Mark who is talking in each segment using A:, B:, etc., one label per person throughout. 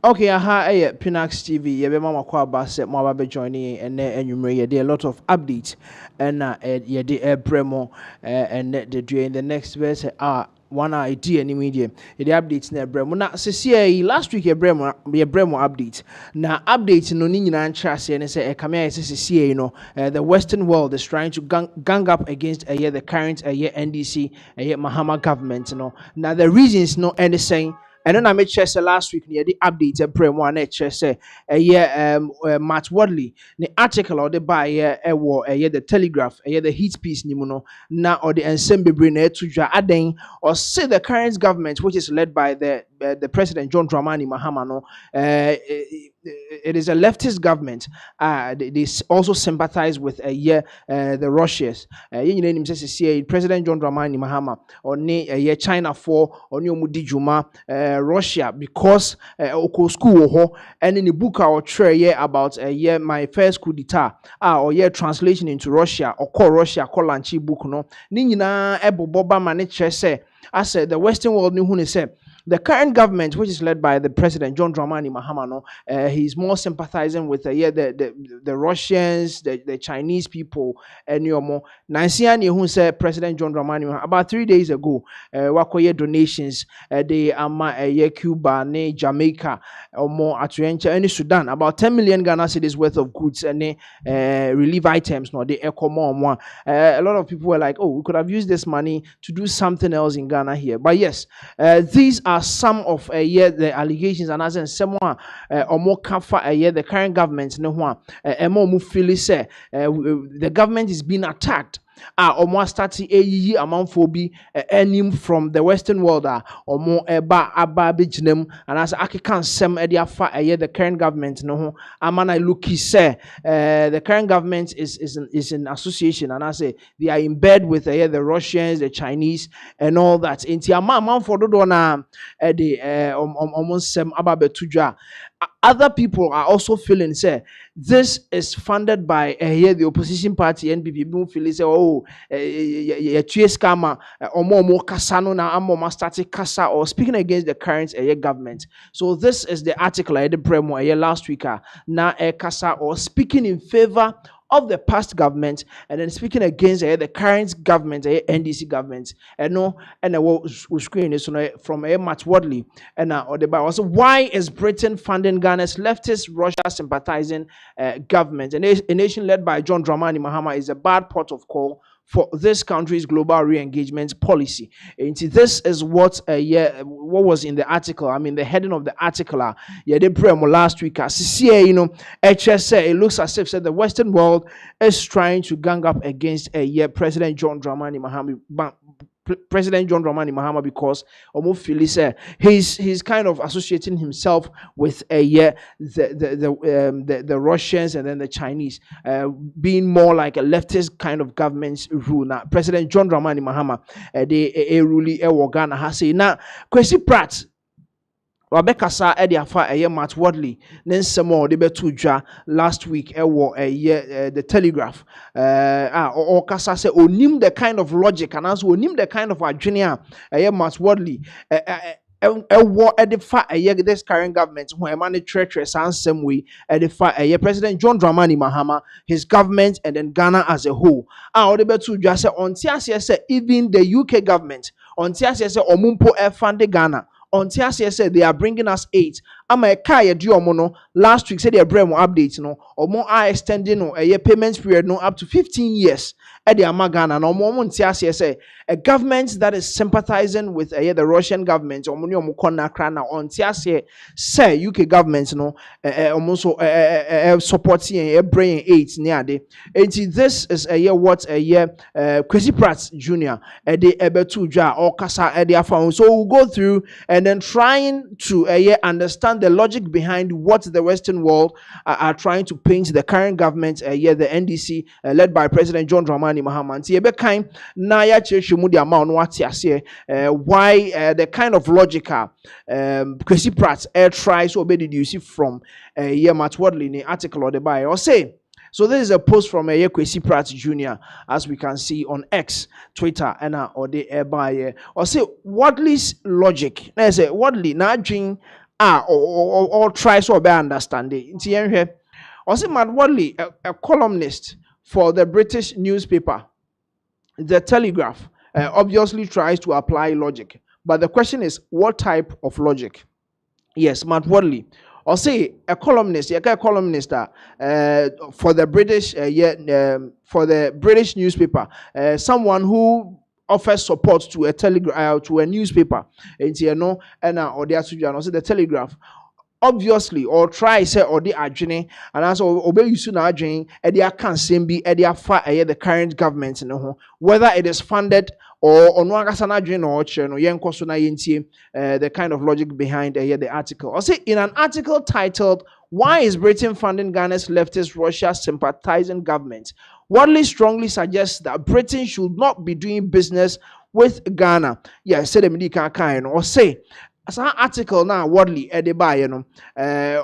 A: Okay, aha, Pinaxtv. Yebe mama kwa base mama be joining and enumerate a lot of updates and yeah the bremo and the during the next verse one idea any media the updates na bremo na se last week bremo update na update no ni nyina ntra se ne se kame se no the western world is trying to gang up against the current NDC Mahama government no. Now the reasons no anything. And then I made sure last week near the update a pre one say Matt Wadley the article or the by the Telegraph the heat piece nimuno na or the ensemble bring to aden or say the current government which is led by the President John Dramani Mahama no it is a leftist government. They also sympathize with the Russians. President John Dramani Mahama or China for or Mudijuma Russia because oko school ho and in the book I will try about my first coup d'etat or translation into Russia or call Russia call lanchi book no ni nyina ebo boba mane say I said the Western world ni hu say the current government, which is led by the President John Dramani Mahama, no, he's more sympathizing with the Russians, the Chinese people, and more. Nansiani who said President John Dramani Mahama about 3 days ago, wakoye donations, they ama Cuba, Jamaica, or more Atuencha, and Sudan, about 10 million Ghana cedis worth of goods and relief items. No, they echo more. A lot of people were like, oh, we could have used this money to do something else in Ghana here. But yes, these are some of the allegations and as in someone or more comfort the current government no one more feel say the government is being attacked almost starting a amount for be earning from the Western world or more aba bijnem and as I can some the current government no amana looky say the current government is in association and I say they are in bed with the Russians, the Chinese and all that into amount for the almost some ababetuja. Other people are also feeling say this is funded by the opposition party NPP. People feel say oh scammer or more kasano na amo starting kasa or speaking against the current government. So this is the article I did premo last week na kasa or speaking in favor of the past government and then speaking against the current government, NDC government, and we screen this from Matt Wadley and or the also why is Britain funding Ghana's leftist Russia sympathizing government? And a nation led by John Dramani Mahama is a bad port of call for this country's global re-engagement policy. And this is what what was in the article. I mean, the heading of the article. They premo last week. HSA, it looks as if said the Western world is trying to gang up against President John Dramani Mahama. President John Dramani Mahama because he's kind of associating himself with the Russians and then the Chinese being more like a leftist kind of government's rule. Now President John Dramani Mahama they really Ghana has say now Kwesi Pratt Wabekasa afa Matt Wadley nensemo de betu last week the Telegraph or kasa say onim the kind of logic and as onim the kind of adwene Matt Wadley edify this current government who emane treacherous and same way edify President John Dramani Mahama, his government and then Ghana as a whole. Ode betu say on say even the UK government on say omumpo fund Ghana. On TSC said they are bringing us 8. I'm a kaya diomono last week said they are bringing updates no or more are extending no a payment period no up to 15 years at the Amagana no more on TSC say a government that is sympathizing with the Russian government or money mukona krana on TSC say UK government no almost supporting a brain 8 near day. And this is a year what a year Kwesi Pratt Jr. a day ebetuja or kasa a day found. So we'll go through and then trying to understand the logic behind what the Western world are trying to paint the current government, the NDC, led by President John Dramani Mahama. Why the kind of logical Kwesi Pratt tries to obey you see from Matt Wadley in the article or the buy or say. So this is a post from Kwesi Pratt Jr. as we can see on X, Twitter, and or the by or say Wadley's logic. I say Wadley na dream or try so be understand it. Nti yenhwe. Also, Matt Wadley, a columnist for the British newspaper, the Telegraph, obviously tries to apply logic. But the question is, what type of logic? Yes, Matt Wadley. Or say a columnist, for the British, for the British newspaper, someone who offers support to a telegraph, to a newspaper, and or the Telegraph. Obviously, or try say or the adjene, and also obey you soon adjene, and they can't seem be the current government, whether it is funded or on adjene or the kind of logic behind the article. Or say in an article titled "Why is Britain funding Ghana's leftist Russia sympathizing government?" Wadley strongly suggests that Britain should not be doing business with Ghana. Yeah, say the or say. As an article now, Wadley Ediba,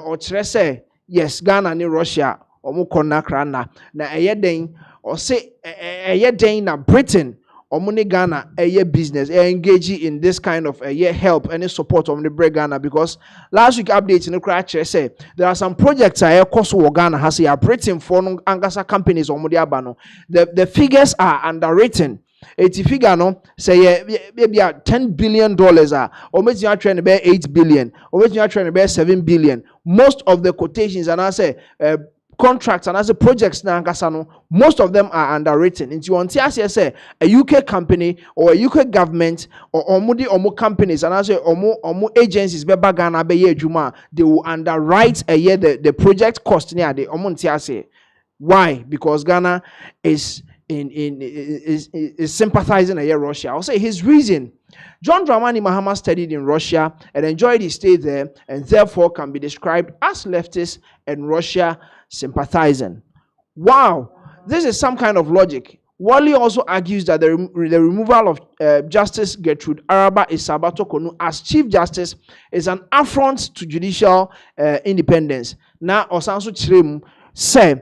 A: or say yes, Ghana ni Russia, or Mukona Krana, na Ayeden, or say Ayeden na Britain, or Muni Ghana, a business, engaging in this kind of help and support of the break Ghana, because last week updates in the crash say there are some projects cost Ghana has a Britain for Angasa companies or Mudiabano. The figures are underwritten. Eti figure no say maybe $10 billion or maybe you are trying to bear 8 billion or maybe you are trying to bear 7 billion. Most of the quotations and I say contracts and as a projects na no, most of them are underwritten. Into on say a UK company or a UK government or omo companies and I say omo agencies be Ghana be ye juma, they will underwrite a year the project cost near the omo say. Why? Because Ghana is sympathizing against Russia. I'll say his reason. John Dramani Mahama studied in Russia and enjoyed his stay there, and therefore can be described as leftist and Russia sympathizing. Wow, this is some kind of logic. Wally also argues that the removal of Justice Gertrude Araba Isabato Konu as Chief Justice is an affront to judicial independence. Now, Osanso Chiremu say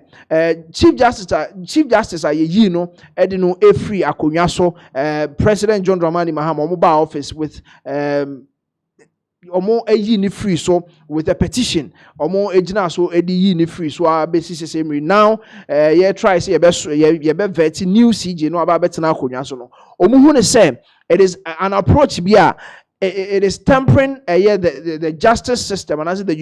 A: Chief Justice Edino free akonyaso President John Dramani Mahama mobile office with omo eyi ni free so with a petition omo ejina so edi yi ni free so basis same now try say ye be vet new CJ no aba betina akonyaso no omo hu ne say it is an approach bia it is tempering the justice system and as the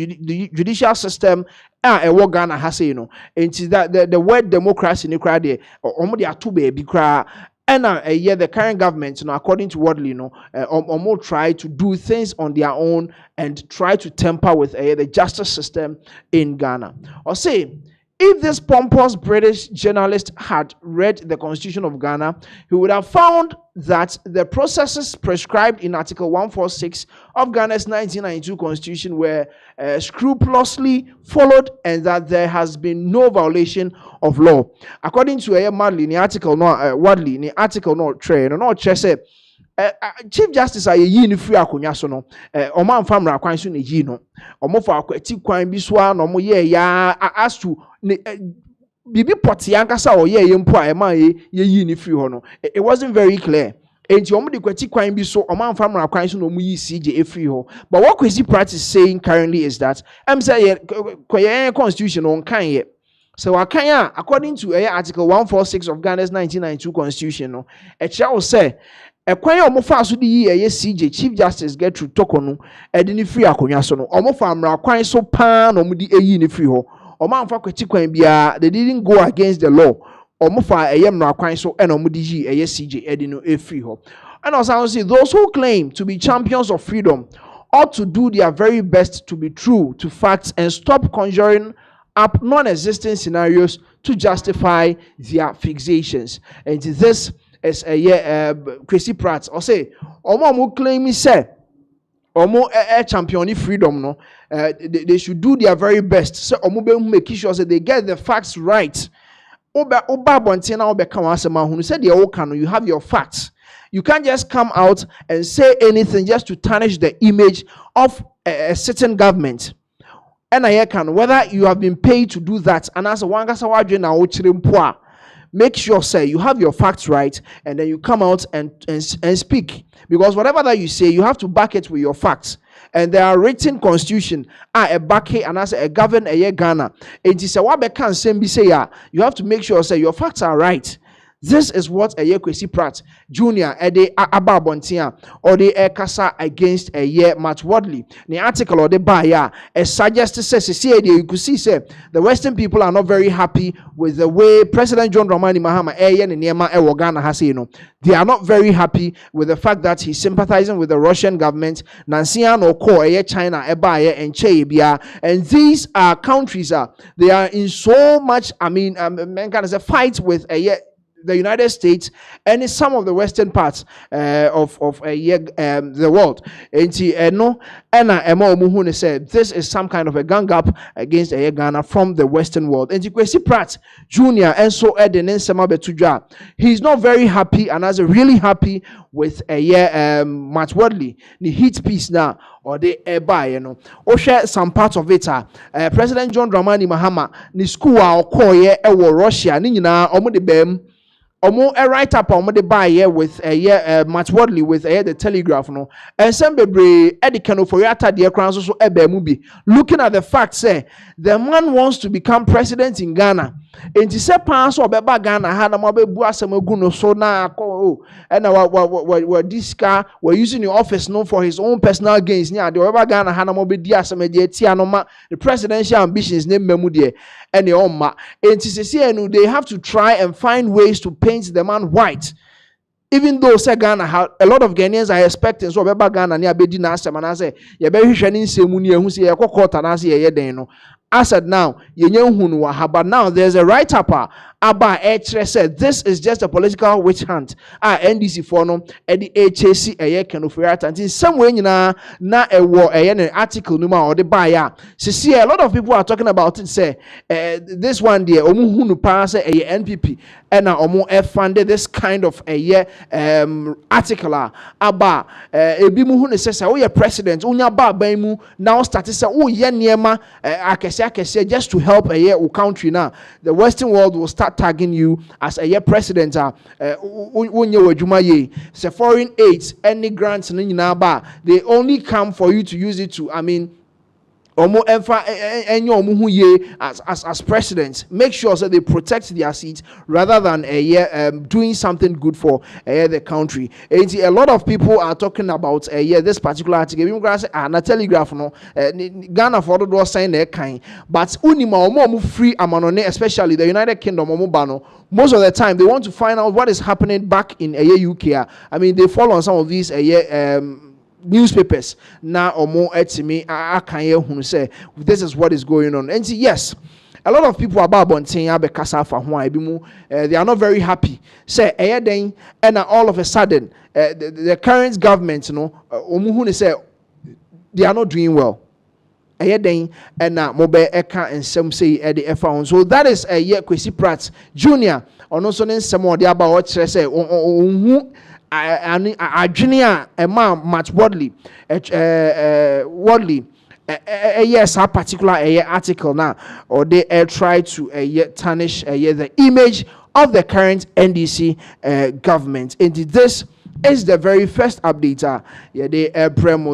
A: judicial system Ghana has that the word democracy in crowd or they are too baby cry and the current government according to Wadley more try to do things on their own and try to temper with the justice system in Ghana. Or say if this pompous British journalist had read the Constitution of Ghana, he would have found that the processes prescribed in Article 146 of Ghana's 1992 Constitution were scrupulously followed and that there has been no violation of law. According to Wadley, the article say Chief Justice aye yi ni free akonya so no omo amfa mra kwan so na yi no omo fa akwati kwan bi so na omo ye ya as to bibi poti ankasa o ye mpo a ma ye yi ni free ho no it wasn't very clear. Enti omo de kwati kwan bi so omo amfa mra kwan so na omo yi CJ free ho. But what Kwesi Pratt is saying currently is that say constitution on kan ye. So Wakanya, according to Article 146 of Ghana's 1992 Constitution, no, it shall say a kwanya omofa so di CJ Chief Justice Gertrude Tokonu edini free akonya so no omofa mra kwan so pa no mudi eyi ni free ho omamfa kwati kwan bia they didn't go against the law omofa mra kwan so and omudi yi CJ edino free ho. And also say those who claim to be champions of freedom ought to do their very best to be true to facts and stop conjuring up non-existent scenarios to justify their fixations. And this is Kwesi Pratt or say omo claim say omo champion freedom no they should do their very best so omo be make sure say they get the facts right. Oba bontina oba kan asema hunu say the can you have your facts. You can't just come out and say anything just to tarnish the image of a certain government. And I can whether you have been paid to do that and as one na make sure say you have your facts right and then you come out and speak, because whatever that you say you have to back it with your facts. and there are written constitution a back and as a govern a Ghana. It is a wabe can say you have to make sure say your facts are right. This is what Kwesi Pratt Jr. Ede Ababontia or the Kasa against Matt Wadley. The article or the buyer suggests says you could see say the Western people are not very happy with the way President John Dramani Mahama and Niema Ghana has they are not very happy with the fact that he's sympathizing with the Russian government, Nansian or Ko China and Chebia, and these are countries they are in so much a fight with the United States and in some of the western parts of the world. And said this is some kind of a gang up against Ghana from the Western world. And Kwesi Pratt Jr. and so he's not very happy and as really happy with Matt Wadley. The hit piece now or the buy, share some parts of it. President John Dramani Mahama ni school or Russia ni nyina the bem. Omo a write up on the buy here with Matt Wadley with the Telegraph no and some bebre edikano for yata the crown so ebe looking at the fact say the man wants to become president in Ghana. And he said pass or beba Ghana had a mobe buasamaguno so na and this car were using the office no for his own personal gains near the Oba Ghana had a mobe diasamedianoma the presidential ambitions name memudie and the oma. And they have to try and find ways to paint the man white. Even though say Ghana a lot of Ghanaians are expecting so beba Ghana near bedi na asem na say ye be hwehwe ni nsemu ni ehu say ye kokota na say ye den no. I said now, but now there's a write-up about said this is just a political witch hunt. NDC for no at the HAC and in some way na a war an article or the buyer. See a lot of people are talking about it. Say this one day omuhunu pass a NPP and omo funded this kind of article about ebimuhunu says oh yeah president unya ba baimu now started say oh yeah niema just to help a country now. The Western world will start tagging you as a president. Say foreign aids, any grants, they only come for you to use it to, as presidents, make sure that they protect their seats rather than doing something good for the country. A lot of people are talking about this particular article. Na Telegraph no Ghana for the sign their kind, but unima free amanone, especially the United Kingdom most of the time they want to find out what is happening back in UK. They follow on some of these newspapers now or more etimi who say this is what is going on. And yes, a lot of people about they are not very happy. Say and all of a sudden the current government say they are not doing well. And mobile eka and some say the found. So that is Kwesi Pratt Jr. or no so some of the about what say Junior Matt Wadley yes a particular article now or they try to tarnish the image of the current NDC government. Indeed, this is the very first update they promo